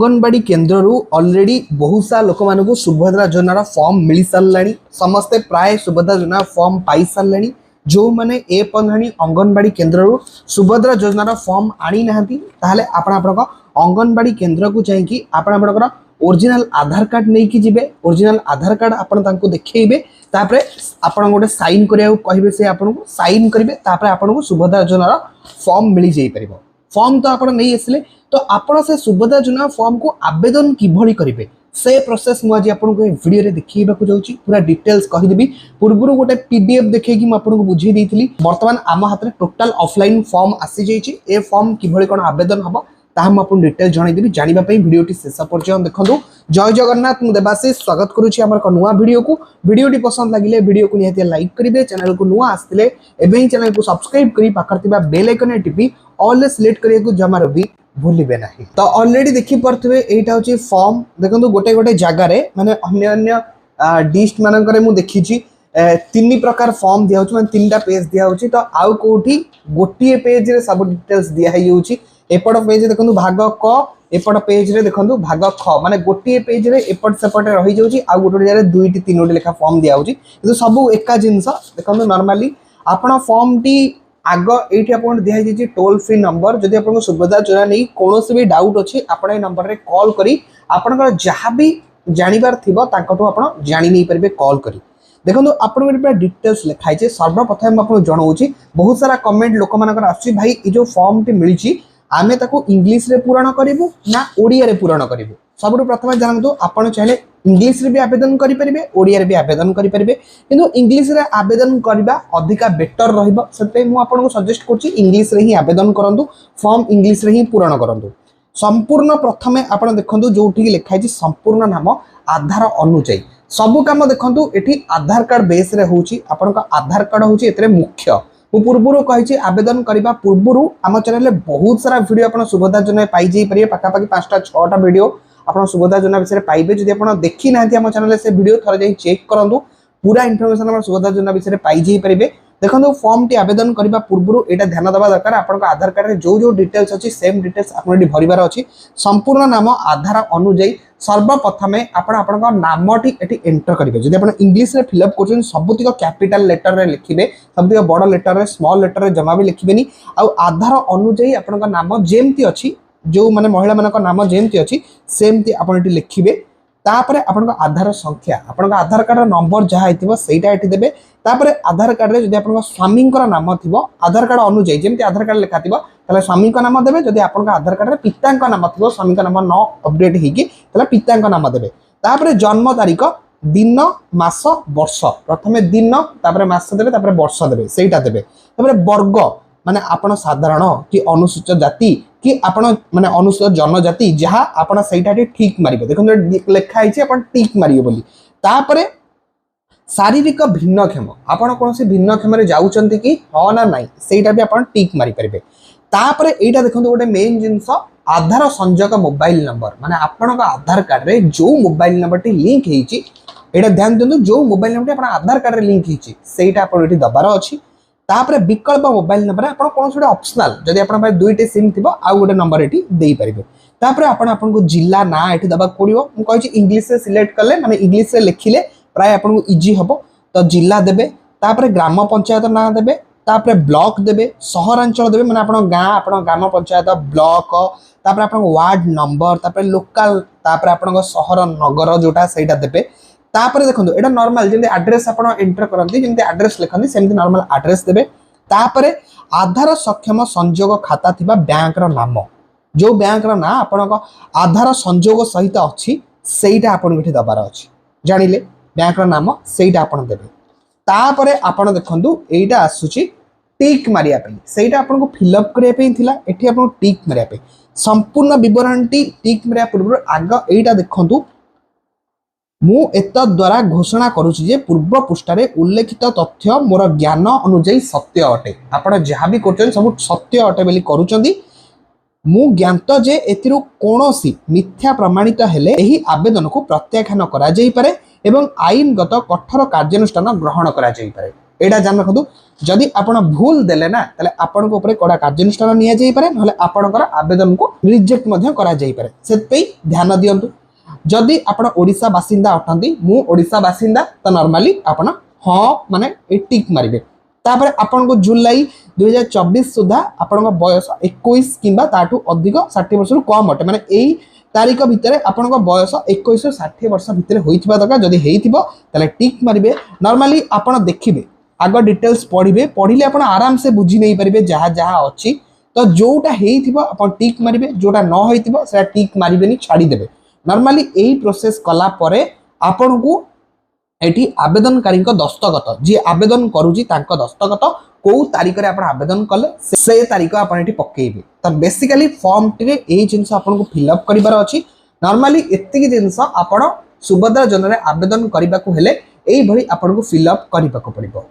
अंगनवाड़ी केन्द्र ऑलरेडी बहुत सा लोक मानक सुभद्रा योजनार फॉर्म मिल सारे समस्ते प्राय सुभद्रा योजना फॉर्म पाई सारे जो मैंने ए पंद्रह अंगनवाड़ी केन्द्र सुभद्रा योजनार फॉर्म आनी ना अंगनवाड़ी केन्द्र को चाहिए आपणकर ओरिजिनल आधार कार्ड नहीं कि जिबे ओरिजिनल आधार कार्ड आपण देखिए तापर आपण गोटे साइन करिया कहिबे से आपण साइन करिवे तापर आपण सुभद्रा योजनार फॉर्म मिल जाई परिबो। फॉर्म तो आपण नहीं आसले तो आपण से सुभद्रा योजना फॉर्म को आवेदन किभली करिवे से प्रोसेस मुझे आपको वीडियो रे देखिबाकू जाउची पूरा डिटेल्स कहि देबी। पूर्व गोटे पीडीएफ देखैकि म आपको बुझी देइथिली वर्तमान आम हाथ में टोटल ऑफलाइन फॉर्म आसी जाइची ए फॉर्म किभली कोन आवेदन हबो ताहा म आपन डिटेल जणाइदेबी। जानिबा पई वीडियोटी शेष पर्यंत देखंतु। जय जगन्नाथ मु देवाशीष स्वागत करूची हमर को नुवा वीडियो को। वीडियोटी पसंद लागिले वीडियो को निहाती लाइक करिवे, चैनल को नुवा आस्तिले एबे चैनल को सब्सक्राइब करी पाखर थिबा बेल आइकन टिपी ऑल सिलेक्ट करिया को जमार भी भूलिबे नाही। तो ऑलरेडी देखि परथबे एटा होची फॉर्म देखंतु गोटे गोटे जगह रे माने अन्य अन्य डिस्ट मानकरे मु देखिची तीन प्रकार फॉर्म दिया होची माने तीनटा पेज दिया होची। तो आउ कोठी गोटिए पेज रे सब डिटेल्स दिया है होची। एपट पेज देखंतु भाग क एपट पेज रे देखंतु भाग ख माने गोटिए पेज रे एपट सेपट रही जाउची आ गोटे जरे दुईटी तीनोटी लेखा फॉर्म दिया होची किंतु सब एका जिंस देखंतु नॉर्मली आपण फॉर्म टी आग ये आपको दिखाई जाइए टोल फ्री नंबर जदि आपको सुभद्रा योजना नहीं कौन भी डाउट अच्छी आप नंबर रे कॉल करी आपनकर जहाँ भी जानिबार थिबो तांकटो आपण जानि नहीं परिबे कॉल करी। देखो आपन पूरा डिटेल्स लिखाई छे। सर्वप्रथम आपको जणाऊची बहुत सारा कमेंट लोक मानकर आछि भाई ये जो फॉर्म टी मिली आमे ताको इंग्लिश रे पूरण करिवु ना ओडिया रे पूरण करिवु। सबरु प्रथम जानतु आपण चाहे इंग्लिश रे भी आवेदन करि परिबे ओडिया रे भी आवेदन करि परिबे किंतु इंग्लिश रे आवेदन करबा अधिका बेटर रहइबो सेते मु आपन को सजेस्ट करछि इंग्लिश रे ही आवेदन करंतु फॉर्म इंग्लिश रे ही पूरण करंतु। संपूर्ण प्रथमे आपण देखंतु जोठी लिखाई छि संपूर्ण नाम आधार अनुଯାयी सब काम देखंतु एठी आधार कार्ड बेस रे होछि आपण का आधार कार्ड होछि एतरे मुख्य। मु पूर्वरु कहिछि आवेदन करबा पूर्वरु आम चैनल बहुत सारा वीडियो आपण सुभद्रा योजना पाई जाई परिबे पाखापाखि 5टा 6टा वीडियो आपण सुभद्रा योजना विषय पाइबे। जदि आपण देखि नांती हम चैनल से वीडियो थरे जाई चेक करंतु पूरा इन्फॉर्मेशन आपण सुभद्रा योजना विषय पाई जाई परिबे। देखंतु फॉर्म टी आवेदन करबा पूर्वरु एटा ध्यान देबा दरकार आपण को आधार कार्ड रे जो जो डिटेल्स अछि सेम डिटेल्स आपण एटी भरिबार अछि। संपूर्ण नाम आधार अनुଯାयी सर्वप्रथमे आपण आपण को नामटी एटी एंटर करिवे। जदि आपण इंग्लिश रे फिल अप करछन सबतिक कैपिटल लेटर रे लिखिबे सबतिक बड़ लेटर रे स्मॉल लेटर रे जमा भी लिखिबेनी आ आधार अनुଯାयी आपण को नाम जेमती अछि जो माने महिला मानक नाम जेमती अछि सेमती आपण एटी लिखिबे। तापरे आपण आधार संख्या आपण आधार कार्ड नंबर जहाँ होइतिबो सेटा एटी देबे। तापरे आधार कार्ड रे जदि आपण स्वामी नाम थिबो आधार कार्ड अनुଯାयी जेमती आधार कार्ड लिखा थिबो तले स्वामी नाम देबे। जदि आपण आधार कार्ड रे पिता नाम थिबो स्वामी नाम न अपडेट हिकी तले पिता नाम देबे। तापरे जन्म तारीख दिन मास वर्ष प्रथमे दिन तापरे मास देबे तापरे वर्ष देबे सेटा देबे। तापरे वर्ग माने आपण साधारण कि अनुसूचित जाति कि आपण माने अनुसूचित जनजाति जहाँ आपण सेटा ठीक मारिबे। देखो लेखा है आपण टिक मारिबे बोली। तापरे शारीरिक भिन्नक्षम आपण कौन से भिन्नक्षम रे जाउचंती कि हां ना नाही सेटा भी आपण टिक मारि परिबे। तापरे एटा देखो गोटे मेन जिंस आधार संजोग मोबाइल नंबर माने आपण का आधार कार्ड रे जो मोबाइल नंबर टी लिंक हेची एटा ध्यान देंतु जो मोबाइल नंबर टी आपण आधार कार्ड रे लिंक हेची सेटा आपण एटी दबार अछि। तापरे विकल्प मोबाइल नंबर आपण कौन से ऑप्शनल जदि आपण पाए दुईटे सिम थिबो आ गोटे नंबर एटी देई परिबे। तापरे आपण को जिल्ला ना एटी दबा पड़िबो। मु कहि छि इंग्लिश से सिलेक्ट करले माने इंग्लिश से लिखिले प्राय आपण को इजी हबो। तो जिल्ला देबे तापरे ग्राम पंचायत ना देबे तापरे ब्लॉक देबे सहरांचल देबे माने आपण गां आपण ग्राम पंचायत ब्लॉक तापरे आपण वार्ड नंबर तापरे लोकल तापरे आपण शहर नगर जोटा सेटा देबे। तापरे देखंतु एटा नॉर्मल जेंते एड्रेस आपण एंटर करंती जेंते एड्रेस लिखंती सेमती नॉर्मल एड्रेस देबे। तापरे आधार सक्षम संजोग खाता थिबा बैंक रो नाम जो बैंक रो ना आपण को आधार संजोग सहित अछि सेटा आपण एठी दबार अछि जानिले बैंक रो नाम सेटा आपण देबे। तापरे आपण देखंतु एटा आसुची टिक मारिया पे सेटा आपण को फिल अप करिया पे थिला एठी आपण टिक मारिया पे संपूर्ण विवरणटी टिक मारिया पूर्व आग एटा देखंतु मु एत द्वारा घोषणा करूची जे पूर्व पृष्ठारे उल्लेखित तथ्य मोर ज्ञान अनुଯାयी सत्य अटे। आपण जहाँ भी करछन सब सत्य अटे बोली करूचंदी। मु ज्ञात जे एथिरु कोनोसी मिथ्या प्रमाणित हेले एही आवेदन को प्रत्याख्यान करा जाई पारे एवं आईनगत कठोर कार्यानुष्ठान ग्रहण करा जाई पारे। एटा जान रखु जदि आपण भूल देले ना ताले आपण को ऊपर कड़ा कार्यानुष्ठान निया जाई पारे नहले आपणकर आवेदन को रिजेक्ट मध्य करा जाई पारे सेतपई ध्यान दियंतु जदि आपण ओडिसा बासिंदा अटंती मु ओडिसा बासिंदा तो नॉर्मली आपण हाँ माने टिक मारिबे तापर आपण को जुलाई 2024 सुधा आपण बयस 21 किंबा ताठू अधिक 60 वर्ष कम अटे माने एई तारीख भितर आपण बयस 21 60 वर्ष भितर होइथिबा दरकार जदि हेइथिबो ताले टिक मारिबे नॉर्मली आपण देखिबे आग डिटेल्स पढ़िबे पढ़िले आपण आराम से बुझी नहीं पारिबे जहाँ जहाँ अच्छी तो जोटा हेइथिबो आपण टिक मारिबे जोटा न होइथिबो सेटा टिक मारिबेनी छाड़ी देबे नॉर्मली एही प्रोसेस कला परे आपण को एठी आवेदनकारी दस्तखत जी आवेदन करूची तांको दस्तखत को तारीख रे आपण आवेदन कले से तारीख आपण एठी पकेइबे तो बेसिकली फॉर्म टिरे एही जिंस आपण को फिल अप करिबार अछि नॉर्मली एत्तिकी जिंस आपण सुभद्रा योजना रे आवेदन करिबा को हेले एही भली आपण को फिल अप करिबा को पड़िबो।